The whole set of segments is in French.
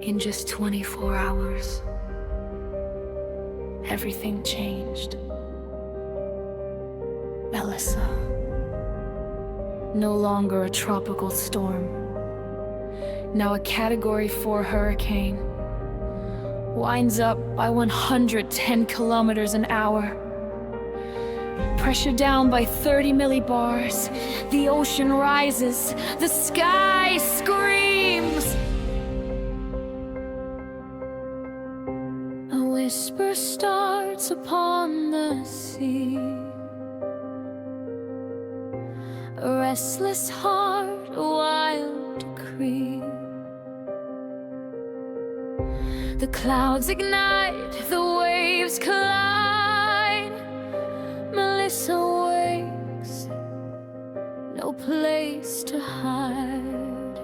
In just 24 hours, everything changed. Melissa, no longer a tropical storm, now a Category 4 hurricane, winds up by 110 kilometers an hour. Pressure down by 30 millibars, the ocean rises, the sky screams. A whisper starts upon the sea, a restless heart, a wild decree. The clouds ignite, the waves collide. Melissa wakes, no place to hide.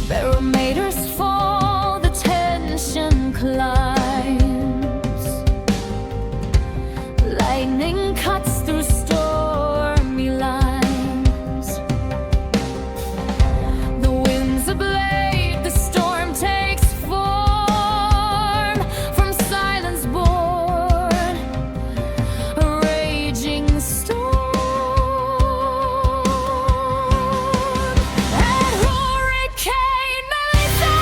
Barometers fall, the tension climbs. Lightning cuts through stormy lines. The winds ablaze, the storm takes form. From silence born, a raging storm. And Hurricane Melissa,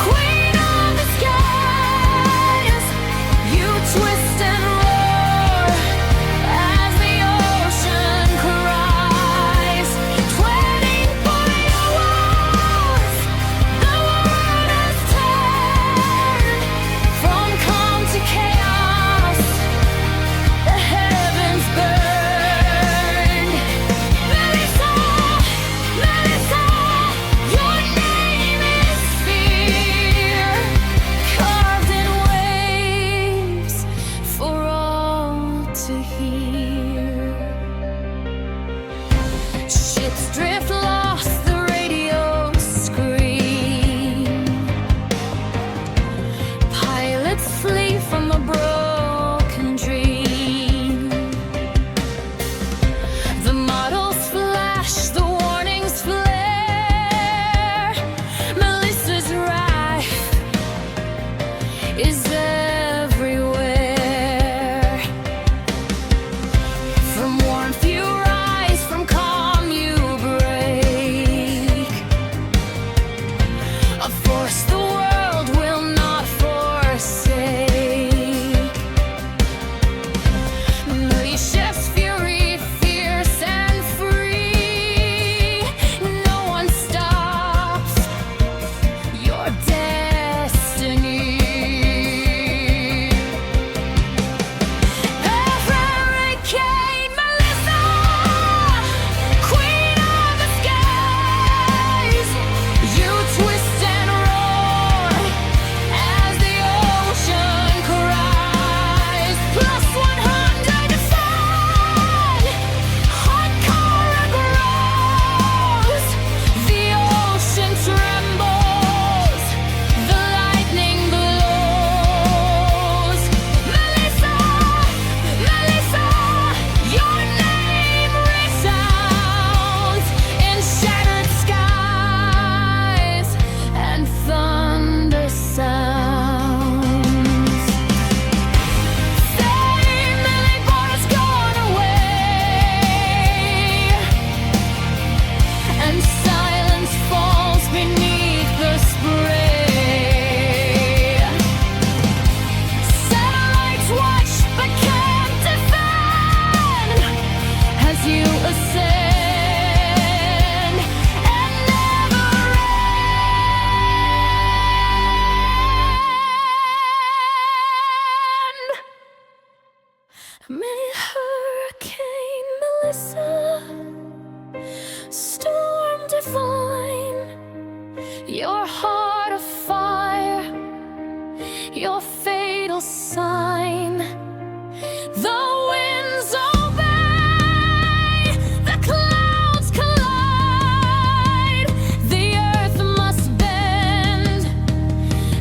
queen of the skies, you twist and roar as the ocean cries. 24 hours, the world has turned from calm to chaos. The heavens burn. Melissa, Melissa, your name is fear, carved in waves for all to hear. Ships drift lost, the radio scream. Pilots flee from a broken dream. The models flash, the warnings flare. Melissa's wrath is everywhere. From warmth you rise, from calm you break. A force the world will not forsake. Melicia's fury, fierce and free. No one stops your destiny. Hurricane Melissa, queen of the skies, you twist and roar as the ocean cries. Plus 100 to fight, hot car grows, the ocean trembles, the lightning blows. Melissa, Melissa, your name resounds in shattered skies and thunder sounds. Say, Millibars gone away, and silence falls beneath the spray. Satellites watch but can't defend as you ascend and never end. May Hurricane Melissa, storm divine, your heart of fire, your fatal sign. The winds obey, the clouds collide, the earth must bend,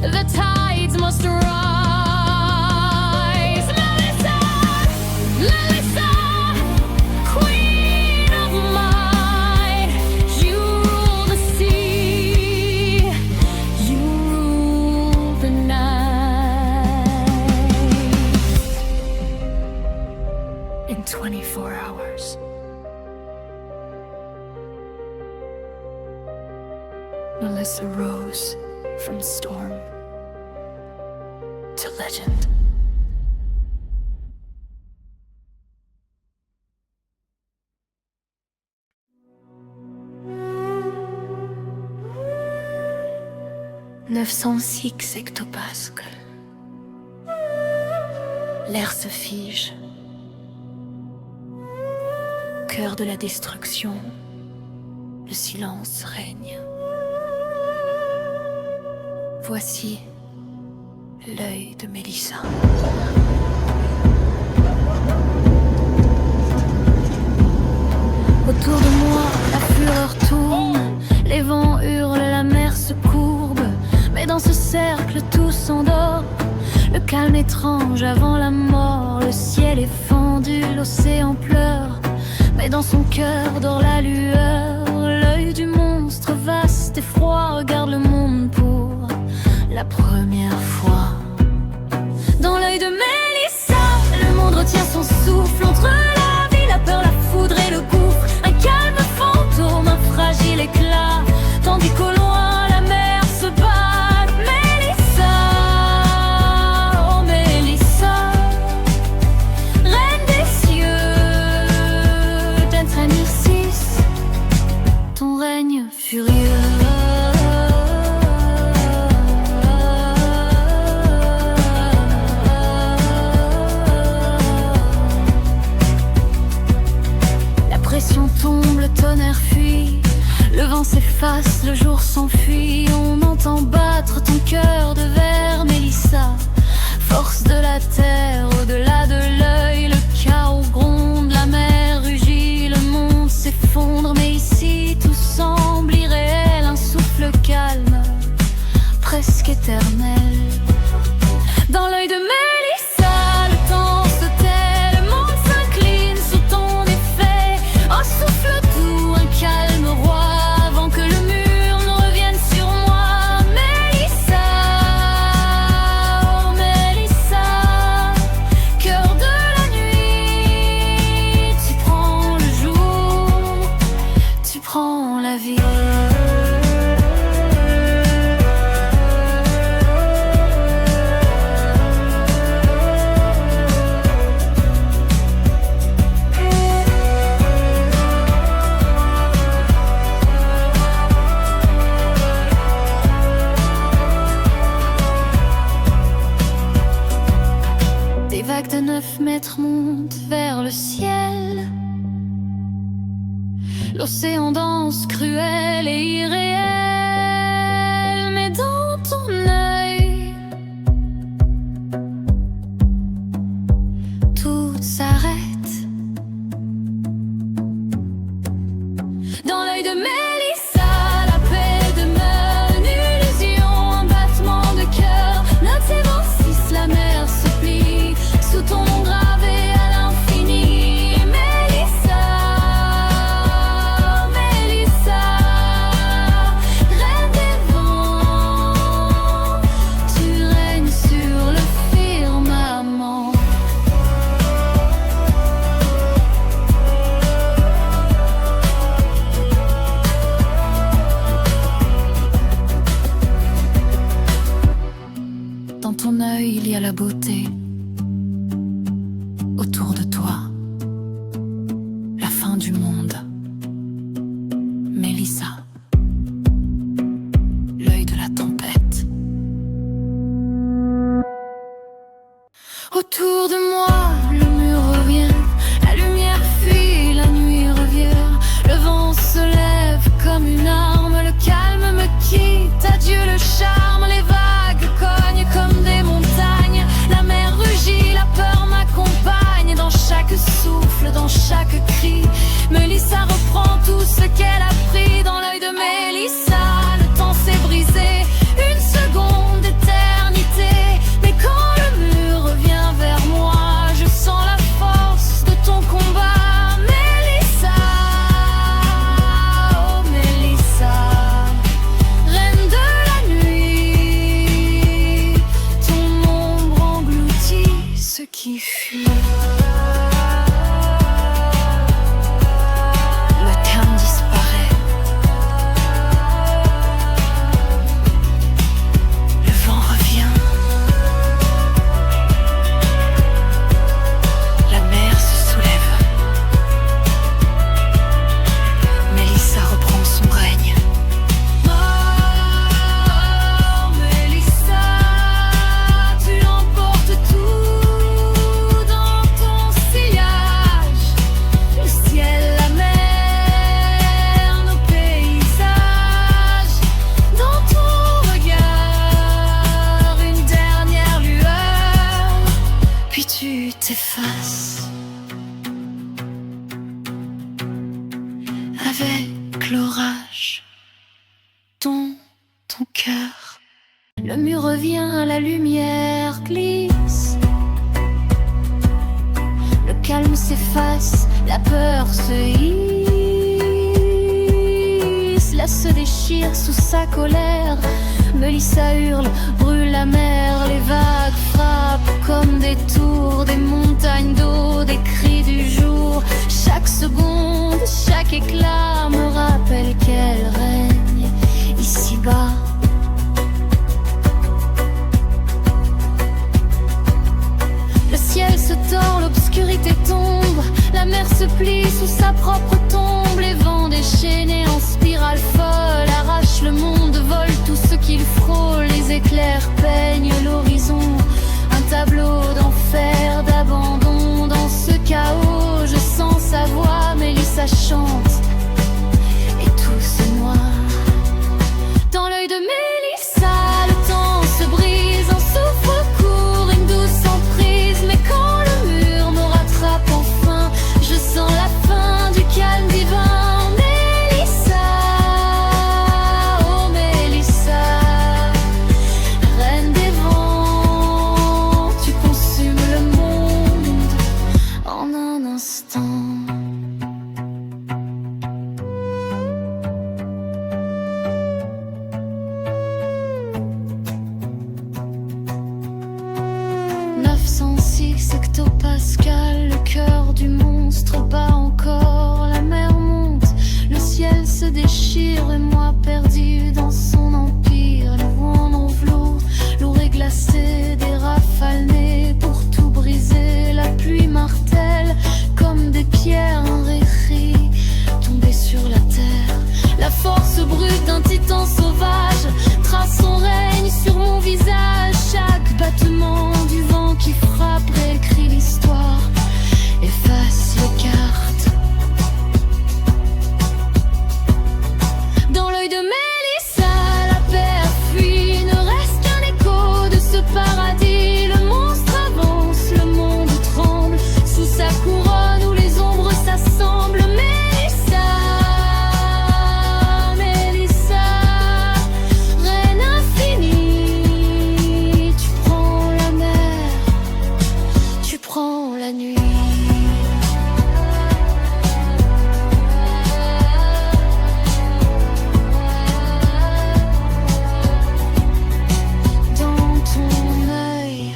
the tides must rise. Melissa, Melissa, queen in 24 hours. Melissa rose from storm to legend. « 906 hectopascales. L'air se fige. Cœur de la destruction, le silence règne. Voici l'œil de Melissa. Autour de moi, la fureur tourne, les vents hurlent, la mer se courbe. Mais dans ce cercle, tout s'endort. Le calme étrange avant la mort. Le ciel est fendu, l'océan pleure. Mais dans son cœur dort la lueur. L'œil du monstre vaste et froid regarde le monde pour la première fois. Dans l'œil de Melissa, le monde retient son souffle. Entre la vie, la peur, la foudre et le gouffre. Un calme fantôme, un fragile éclat. Tandis qu'au loin, la mer se bat. S'efface, le jour s'enfuit, on entend battre ton cœur de verre, Melissa. Force de la terre, au-delà de l'œil, le chaos gronde, la mer rugit, le monde s'effondre, mais ici tout semble irréel, un souffle calme, presque éternel. Dans l'œil de Melissa, le temps se tait, le monde s'incline sous ton effet. Oh, souffle doux, un calme roi. Des vagues de 9 mètres montent vers le ciel. L'océan danse cruel et irréel. Mais dans ton œil, tout s'arrête. Dans l'œil de Melissa, la paix demeure une illusion, un battement de cœur. 906, la mer se plie sous ton nom gravé à l'infini. Melissa, Melissa, reine des vents, tu règnes sur le firmament. Dans ton œil, il y a la beauté. Autour de toi, la fin du monde. Melissa, l'œil de la tempête. Autour de moi, le mur revient, la lumière fuit, la nuit revient. Le vent se lève comme une arme, le calme me quitte, adieu le charme. Les vagues cognent comme des montagnes, la mer rugit, la peur m'accompagne. Dans chaque souffle, dans chaque cri, Melissa avec l'orage dans ton cœur. Le mur revient, la lumière glisse. Le calme s'efface, la peur se hisse. Là se déchire sous sa colère. Melissa hurle, brûle la mer. Les vagues frappent comme des tours, des montagnes d'eau, des cris du jour. Chaque seconde, chaque éclat me rappelle qu'elle règne ici-bas. Le ciel se tord, l'obscurité tombe. La mer se plie sous sa propre tombe. Les vents déchaînés en spirale folle arrachent le monde, volent tout ce qu'il frôle. Les éclairs peignent l'horizon, un tableau d'enfer, d'abandon. Dans ce chaos, je sens sa voix, Melissa chante et tout se noie. Dans l'œil de Melissa, le temps se brise, un souffle court, une douce emprise. Mais quand le mur me rattrape enfin, je sens la fin du calme divin. Melissa, oh Melissa, reine des vents, tu consumes le monde en un instant. Hectopascal, le cœur du monstre bat encore. La mer monte, le ciel se déchire et moi perdu dans son empire. Le vent enveloppe, l'eau est glacée, des rafales nées pour tout briser. La pluie martèle comme des pierres, un récit tombé sur la terre. La force brute d'un titan sauvage trace son règne sur mon visage. Chaque battement du vent qui frappe réécrit l'histoire, efface les cartes. Dans l'œil de Melissa, la paix fuit, ne reste qu'un écho de ce paradis. Le monstre avance, le monde tremble sous sa couronne où les ombres s'assemblent. Melissa, Melissa, reine infinie, tu prends la mer, tu prends la nuit. Dans ton œil,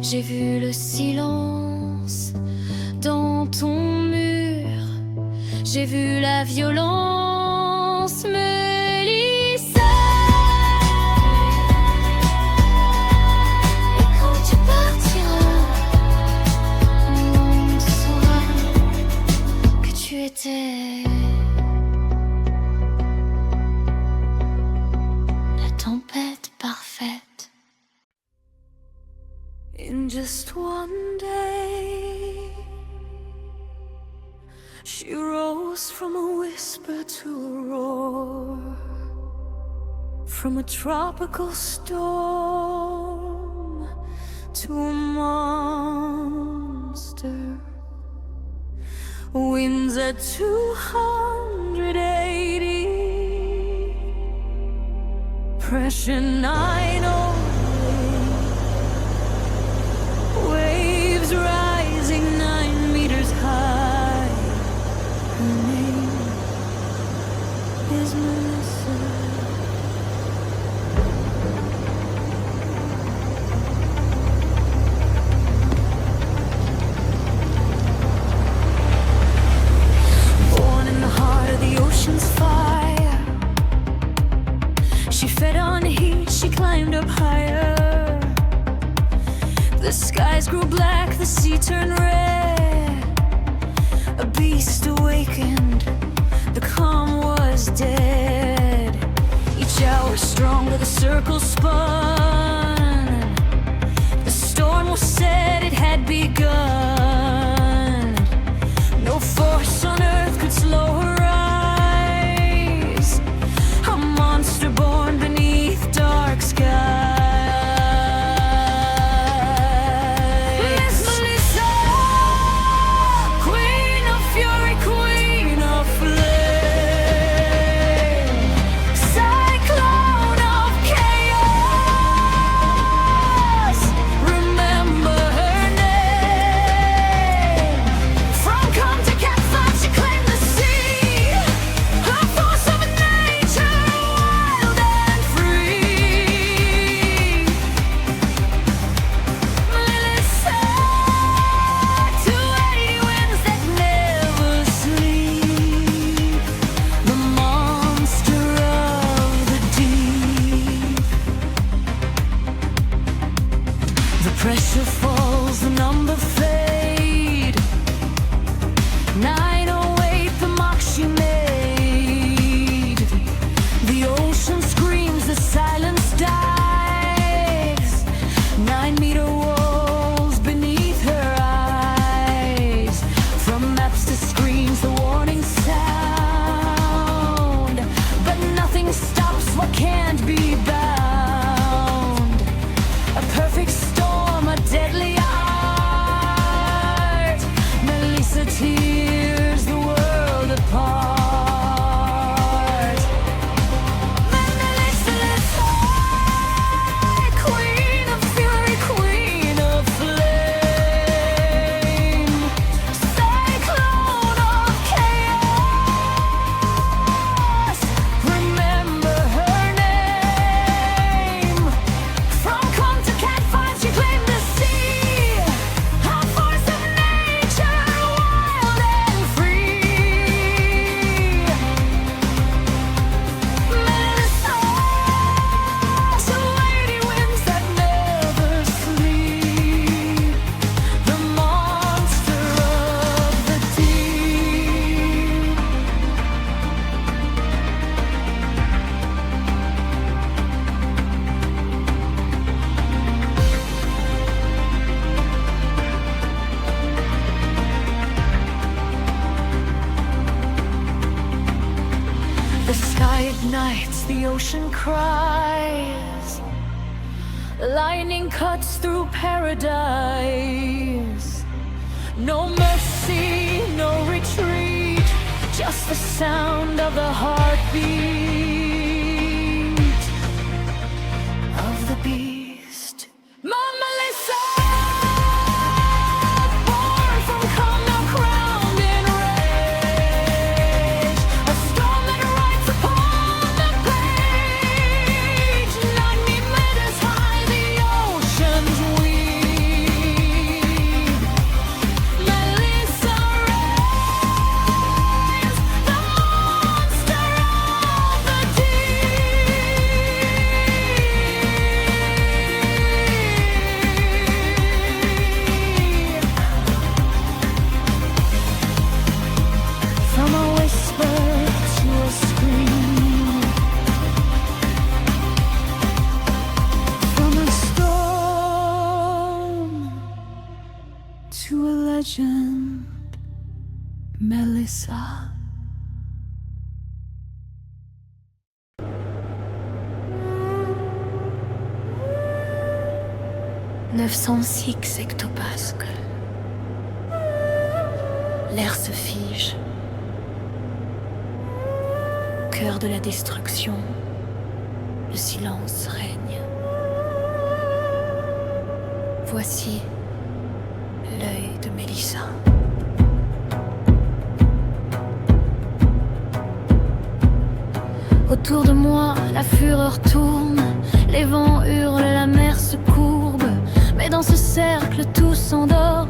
j'ai vu le silence. Dans ton mur, j'ai vu la violence. Melissa, et quand tu partiras, on saura que tu étais la tempête parfaite. In just one day, she rose from a whisper to a roar, from a tropical storm to a monster. Winds at 280, pressure 908, waves rising 9 meters high. Her name is Melissa. Born in the heart of the ocean's fire, she fed on heat, she climbed up higher. The skies grew black, the sea turned red. A beast awakened, the calm was dead. Each hour stronger, the circle spun. The storm was set, it had begun. No force on earth could slow her rise. A monster born beneath dark skies. Melissa, queen of fury, queen of flame. 908, the mark she made. The ocean screams, the silence dies. 9-meter walls beneath her eyes. From maps to screens, the warning sound. But nothing stops what can't be bound. A perfect storm, a deadly art. Melissa tears the world apart. Melissa, queen of fury, queen of flame, cyclone of chaos. Remember her name. From calm to cat fight, she claimed the sea. A force of nature, wild and free. Melissa, to lady winds that never sleep. The monster of the deep. The sky ignites, the ocean cries. Lightning cuts through paradise. No mercy, no retreat. Just the sound of the heartbeat of the beast. Mama Lisa, born from calm, now crowned in rage. A storm that rides upon the page. 90 meters high, the oceans weep. Melissa reigns, the monster of the deep. From a whisper to a scream, from a storm to a legend, Melissa. 906 hectopascales. L'air se fige. Cœur de la destruction, le silence règne. Voici l'œil de Melissa. Autour de moi, la fureur tourne, les vents hurlent, la mer se courbe. Mais dans ce cercle, tout s'endort.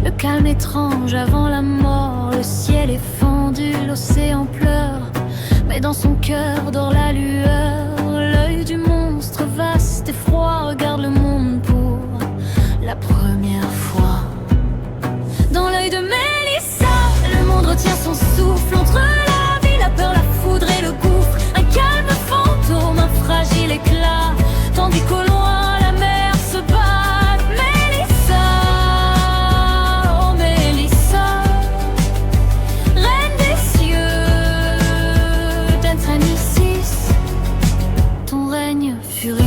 Le calme étrange avant la mort. Le ciel est fendu, l'océan pleure. Mais dans son cœur dort la lueur. L'œil du monstre vaste et froid regarde le monde pour la première fois. Dans l'œil de Melissa, le monde retient son souffle. Entre la vie, la peur, la foudre et le gouffre. Un calme fantôme, un fragile éclat. Tandis qu'au loin, la mer se bat. Melissa, oh Melissa, reine des cieux, d'Antranissis, ton règne furieux.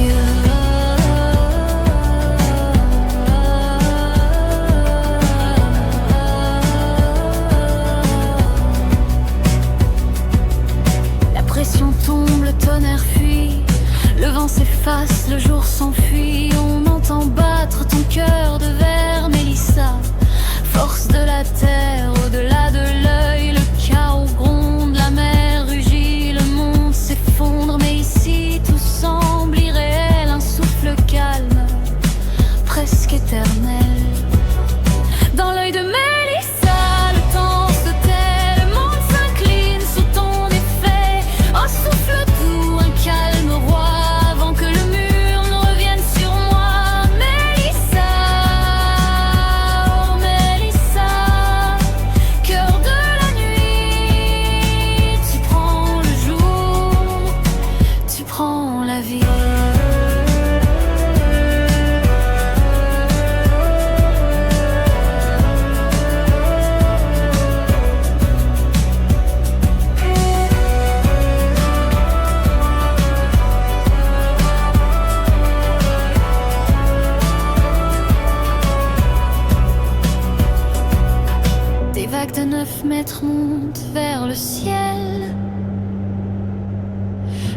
vagues de 9 mètres montent vers le ciel.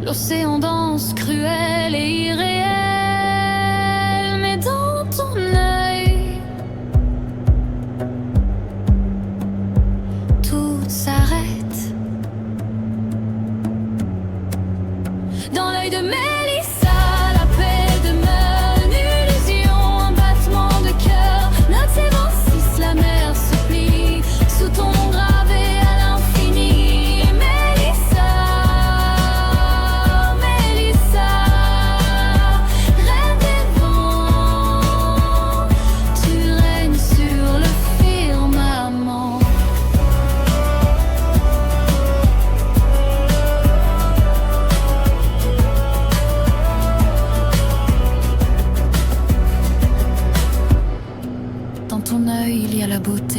L'océan danse cruel et irréel. Mais dans ton œil, tout s'arrête. Dans l'œil de Mélissa, la paix demeure une illusion, un battement de cœur. Note s'évancisse, la mer se plie sous ton nom gravé à l'infini. Mélissa, Mélissa, reine des vents, tu règnes sur le firmament. Dans ton œil, il y a la beauté